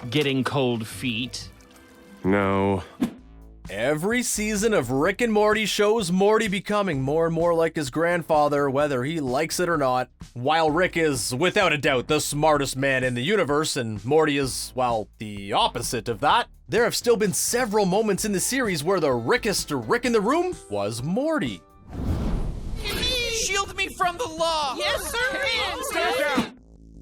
getting cold feet. No. Every season of Rick and Morty shows Morty becoming more and more like his grandfather, whether he likes it or not. While Rick is, without a doubt, the smartest man in the universe, and Morty is, well, the opposite of that, there have still been several moments in the series where the Rickest Rick in the room was Morty. Shield me from the law! Yes, sir! Stand down!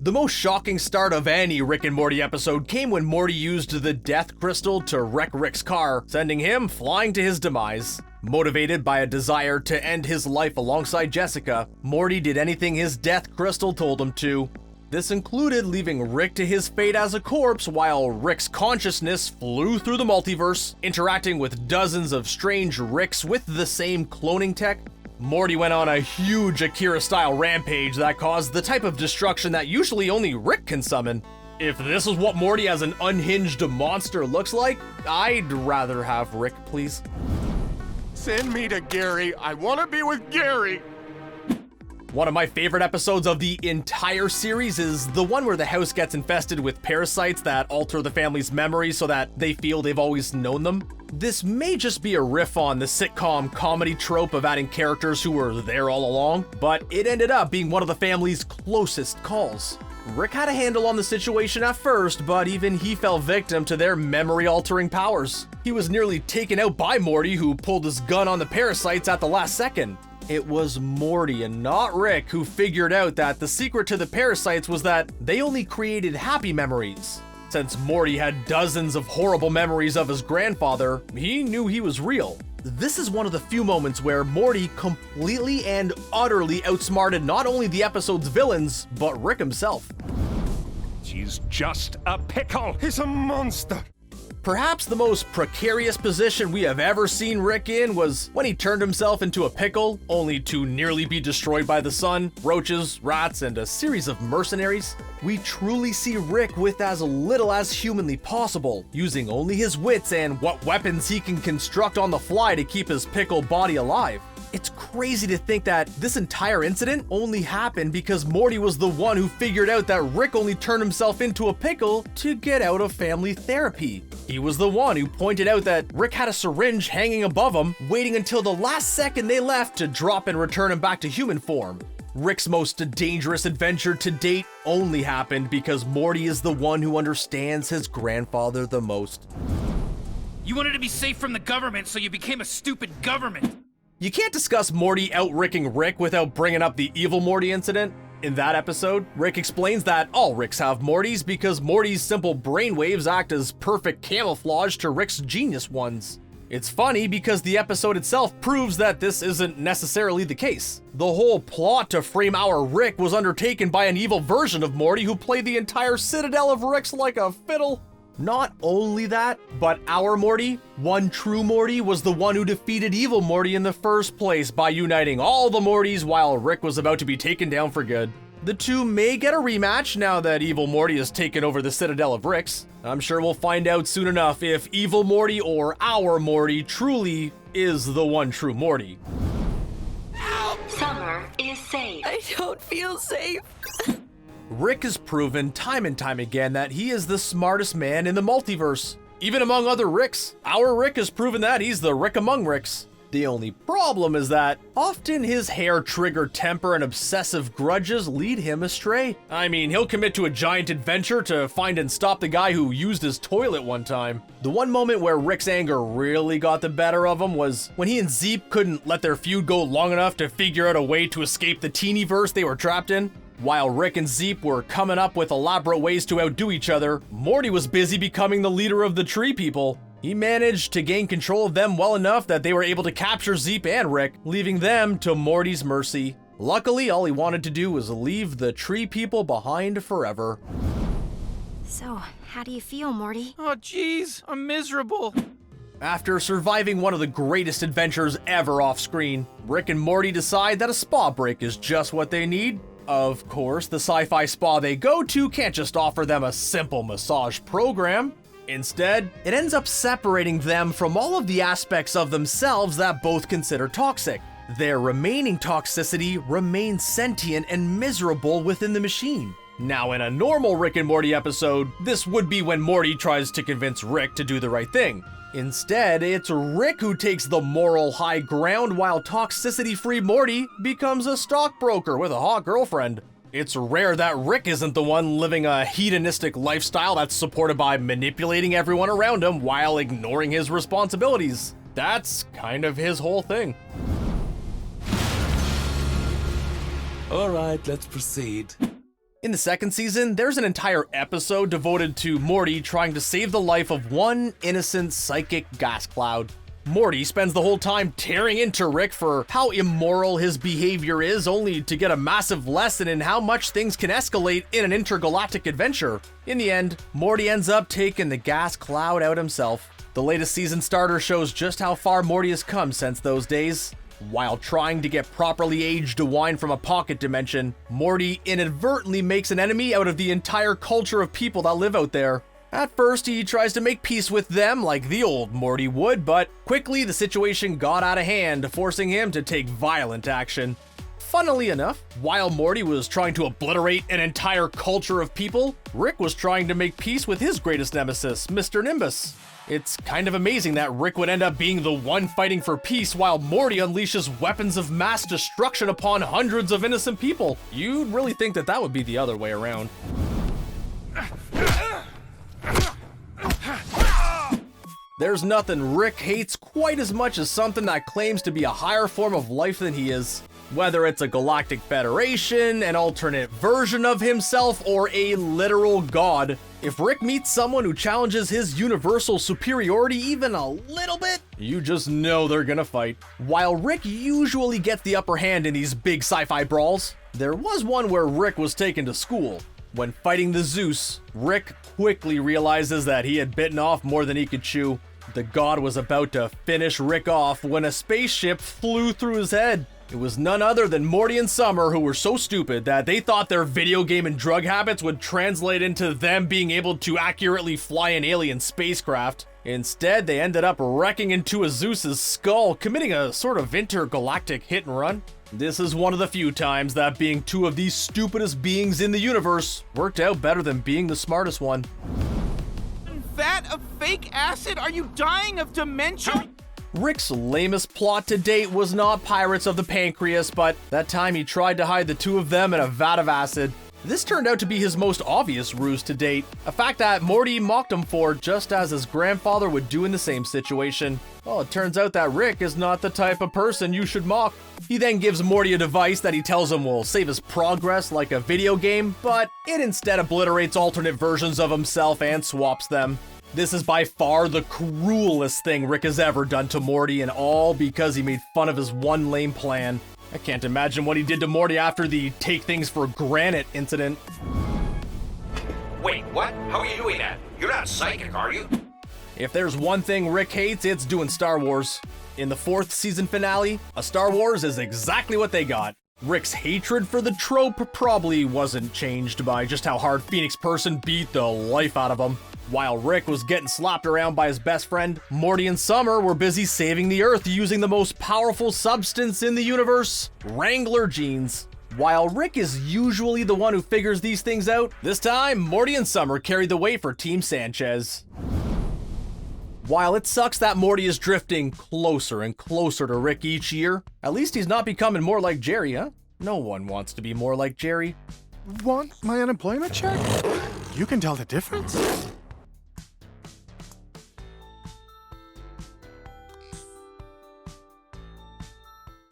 The most shocking start of any Rick and Morty episode came when Morty used the death crystal to wreck Rick's car, sending him flying to his demise. Motivated by a desire to end his life alongside Jessica, Morty did anything his death crystal told him to. This included leaving Rick to his fate as a corpse while Rick's consciousness flew through the multiverse, interacting with dozens of strange Ricks with the same cloning tech. Morty went on a huge Akira-style rampage that caused the type of destruction that usually only Rick can summon. If this is what Morty as an unhinged monster looks like, I'd rather have Rick, please. Send me to Gary. I want to be with Gary. One of my favorite episodes of the entire series is the one where the house gets infested with parasites that alter the family's memories so that they feel they've always known them. This may just be a riff on the sitcom comedy trope of adding characters who were there all along, but it ended up being one of the family's closest calls. Rick had a handle on the situation at first, but even he fell victim to their memory-altering powers. He was nearly taken out by Morty, who pulled his gun on the parasites at the last second. It was Morty and not Rick who figured out that the secret to the parasites was that they only created happy memories. Since Morty had dozens of horrible memories of his grandfather, he knew he was real. This is one of the few moments where Morty completely and utterly outsmarted not only the episode's villains, but Rick himself. He's just a pickle. He's a monster. Perhaps the most precarious position we have ever seen Rick in was when he turned himself into a pickle, only to nearly be destroyed by the sun, roaches, rats, and a series of mercenaries. We truly see Rick with as little as humanly possible, using only his wits and what weapons he can construct on the fly to keep his pickle body alive. It's crazy to think that this entire incident only happened because Morty was the one who figured out that Rick only turned himself into a pickle to get out of family therapy. He was the one who pointed out that Rick had a syringe hanging above him, waiting until the last second they left to drop and return him back to human form. Rick's most dangerous adventure to date only happened because Morty is the one who understands his grandfather the most. You wanted to be safe from the government, so you became a stupid government. You can't discuss Morty out-Ricking Rick without bringing up the evil Morty incident. In that episode, Rick explains that all Ricks have Mortys because Morty's simple brainwaves act as perfect camouflage to Rick's genius ones. It's funny because the episode itself proves that this isn't necessarily the case. The whole plot to frame our Rick was undertaken by an evil version of Morty who played the entire citadel of Ricks like a fiddle. Not only that, but our Morty, one true Morty, was the one who defeated evil Morty in the first place by uniting all the Mortys while Rick was about to be taken down for good. The two may get a rematch now that evil Morty has taken over the citadel of Ricks. I'm sure we'll find out soon enough if evil Morty or our Morty truly is the one true Morty. Summer is safe. I don't feel safe. Rick has proven time and time again that he is the smartest man in the multiverse. Even among other Ricks, our Rick has proven that he's the Rick among Ricks. The only problem is that often his hair-trigger temper and obsessive grudges lead him astray. I mean, he'll commit to a giant adventure to find and stop the guy who used his toilet one time. The one moment where Rick's anger really got the better of him was when he and Zeep couldn't let their feud go long enough to figure out a way to escape the teenyverse they were trapped in. While Rick and Zeep were coming up with elaborate ways to outdo each other, Morty was busy becoming the leader of the Tree People. He managed to gain control of them well enough that they were able to capture Zeep and Rick, leaving them to Morty's mercy. Luckily, all he wanted to do was leave the Tree People behind forever. So, how do you feel, Morty? Oh, geez, I'm miserable. After surviving one of the greatest adventures ever off-screen, Rick and Morty decide that a spa break is just what they need. Of course, the sci-fi spa they go to can't just offer them a simple massage program. Instead, it ends up separating them from all of the aspects of themselves that both consider toxic. Their remaining toxicity remains sentient and miserable within the machine. Now, in a normal Rick and Morty episode, this would be when Morty tries to convince Rick to do the right thing. Instead, it's Rick who takes the moral high ground while toxicity-free Morty becomes a stockbroker with a hot girlfriend. It's rare that Rick isn't the one living a hedonistic lifestyle that's supported by manipulating everyone around him while ignoring his responsibilities. That's kind of his whole thing. All right, let's proceed. In the second season, there's an entire episode devoted to Morty trying to save the life of one innocent psychic gas cloud. Morty spends the whole time tearing into Rick for how immoral his behavior is, only to get a massive lesson in how much things can escalate in an intergalactic adventure. In the end, Morty ends up taking the gas cloud out himself. The latest season starter shows just how far Morty has come since those days. While trying to get properly aged wine from a pocket dimension, Morty inadvertently makes an enemy out of the entire culture of people that live out there. At first, he tries to make peace with them like the old Morty would, but quickly the situation got out of hand, forcing him to take violent action. Funnily enough, while Morty was trying to obliterate an entire culture of people, Rick was trying to make peace with his greatest nemesis, Mr. Nimbus. It's kind of amazing that Rick would end up being the one fighting for peace while Morty unleashes weapons of mass destruction upon hundreds of innocent people. You'd really think that that would be the other way around. There's nothing Rick hates quite as much as something that claims to be a higher form of life than he is. Whether it's a galactic federation, an alternate version of himself, or a literal god, if Rick meets someone who challenges his universal superiority even a little bit, you just know they're gonna fight. While Rick usually gets the upper hand in these big sci-fi brawls, there was one where Rick was taken to school. When fighting the Zeus, Rick quickly realizes that he had bitten off more than he could chew. The god was about to finish Rick off when a spaceship flew through his head. It was none other than Morty and Summer, who were so stupid that they thought their video game and drug habits would translate into them being able to accurately fly an alien spacecraft. Instead, they ended up wrecking into a Zeus's skull, committing a sort of intergalactic hit and run. This is one of the few times that being two of the stupidest beings in the universe worked out better than being the smartest one. Vat of fake acid? Are you dying of dementia? Rick's lamest plot to date was not Pirates of the Pancreas, but that time he tried to hide the two of them in a vat of acid. This turned out to be his most obvious ruse to date, a fact that Morty mocked him for just as his grandfather would do in the same situation. Well, it turns out that Rick is not the type of person you should mock. He then gives Morty a device that he tells him will save his progress like a video game, but it instead obliterates alternate versions of himself and swaps them. This is by far the cruelest thing Rick has ever done to Morty, and all because he made fun of his one lame plan. I can't imagine what he did to Morty after the take things for granted incident. Wait, what? How are you doing that? You're not psychic, are you? If there's one thing Rick hates, it's doing Star Wars. In the 4th season finale, a Star Wars is exactly what they got. Rick's hatred for the trope probably wasn't changed by just how hard Phoenix Person beat the life out of him. While Rick was getting slapped around by his best friend, Morty and Summer were busy saving the Earth using the most powerful substance in the universe, Wrangler genes. While Rick is usually the one who figures these things out, this time Morty and Summer carried the weight for Team Sanchez. While it sucks that Morty is drifting closer and closer to Rick each year, at least he's not becoming more like Jerry, huh? No one wants to be more like Jerry. Want my unemployment check? You can tell the difference.